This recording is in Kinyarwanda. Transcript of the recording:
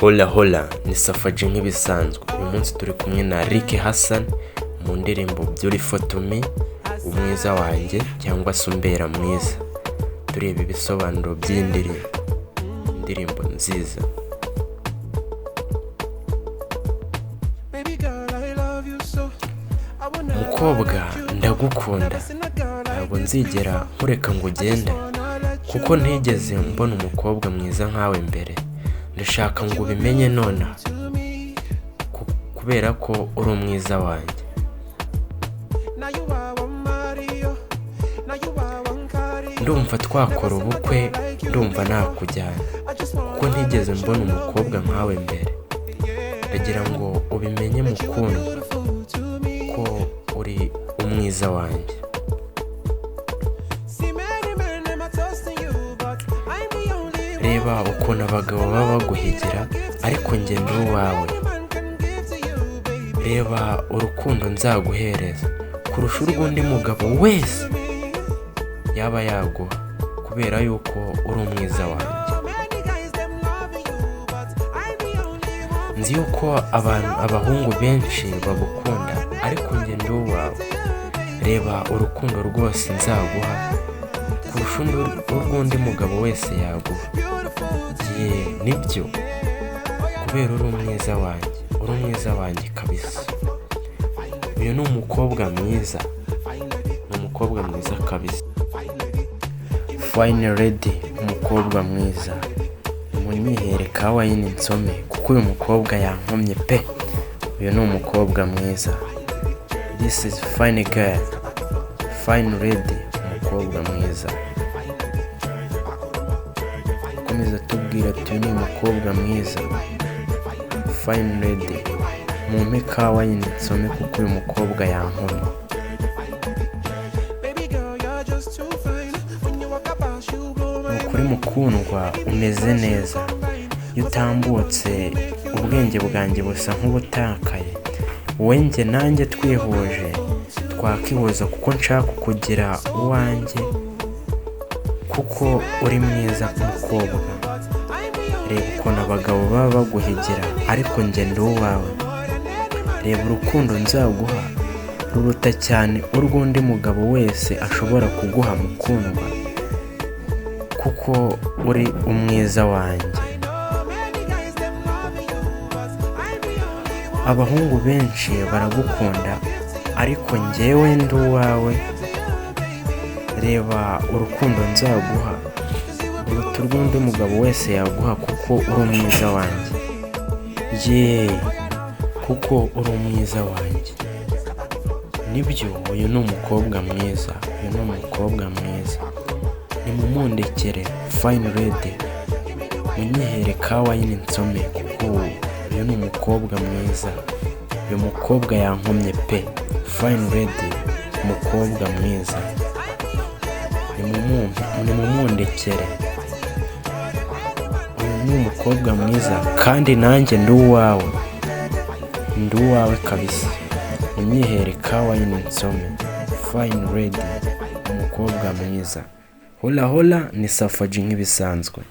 Hola hola ni Safaji nk'ibisanzwe. Uyu munsi turi kumwe na Rick Hassan mu ndirimbo Beautiful to Me, umwiza wanjye cyangwa se umbera mwiza. Tureba ibisobanuro by'indirimbo nziza. Mukobwa ndagukunda, ntabwo nzigera nkureka ngo ugende, kuko ntigeze mbona umukobwa mwiza nkawe mbere. Ndashaka ngo ubimenye none, kubera ko uri umwiza wanjye. Ndumva twakora ubukwe, ndumva nakujyana, kuko ntigeze mbona umukobwa nkawe mbere. Ndagira ngo ubimenye mukundwa ko uri umwiza wanjye. Reba ukuntu abagabo baba baguhigira, ariko njye ndi uwawe. Reba urukundo nzaguhereza kurusha urw'undi mugabo wese yaba yaguha, kubera yuko uri umwiza wanjye. Nzi yuko abahungu benshi bagukunda, ariko njye ndi uwawe. Reba urukundo rwose nzaguha kurusha urw'undi mugabo wese yaguha. Nibyo, kubera uri umwiza wanjye, uri umwiza wanjye kabisa. Uyu ni umukobwa mwiza, ni umukobwa mwiza kabisa. Fine lady, umukobwa mwiza. Munyihere ka wayini nsome, kuko uyu mukobwa yankomye pe. Uyu ni umukobwa mwiza. This is fine girl, fine lady, umukobwa mwiza. Komeza tubwira ati uyu ni umukobwa mwiza. Fine lady, mumpe ka wayini nsome, kuko uyu mukobwa yankomye. Nukuri mukundwa, umeze neza. Iyo utambutse ubwenge bwanjye busa nk'ubutakaye. Wowe njye nanjye twihuje twakihuza, kuko nshaka kukugira uwanjye, kuko uri mwiza mukobwa. Reba ukuntu abagabo baba baguhigira, ariko njye ndi uwawe. Reba urukundo nzaguha ruruta cyane urw'undi mugabo wese ashobora kuguha mukundwa, kuko uri umwiza wanjye. Abahungu benshi baragukunda, ariko njyewe ndi uwawe. Reba urukundo nzaguha ruruta urw'undi mugabo wese yaguha, kuko uri umwiza wanjye. Kuko uri umwiza wanjye. Nibyo, uyu ni umukobwa mwiza, uyu ni umukobwa mwiza. Nimumundekere fine lady, munyihere ka wayini nsome, kuko uyu ni umukobwa mwiza. Uyu mukobwa yankomye pe. Fine lady, umukobwa mwiza. Nimumundekere. Uyu ni umukobwa mwiza, kandi nanjye ndi uwawe. Ndi uwawe kabisa. Munyihere ka wayini nsome. Fine lady, umukobwa mwiza. Hola hola ni Safaji nk'ibisanzwe.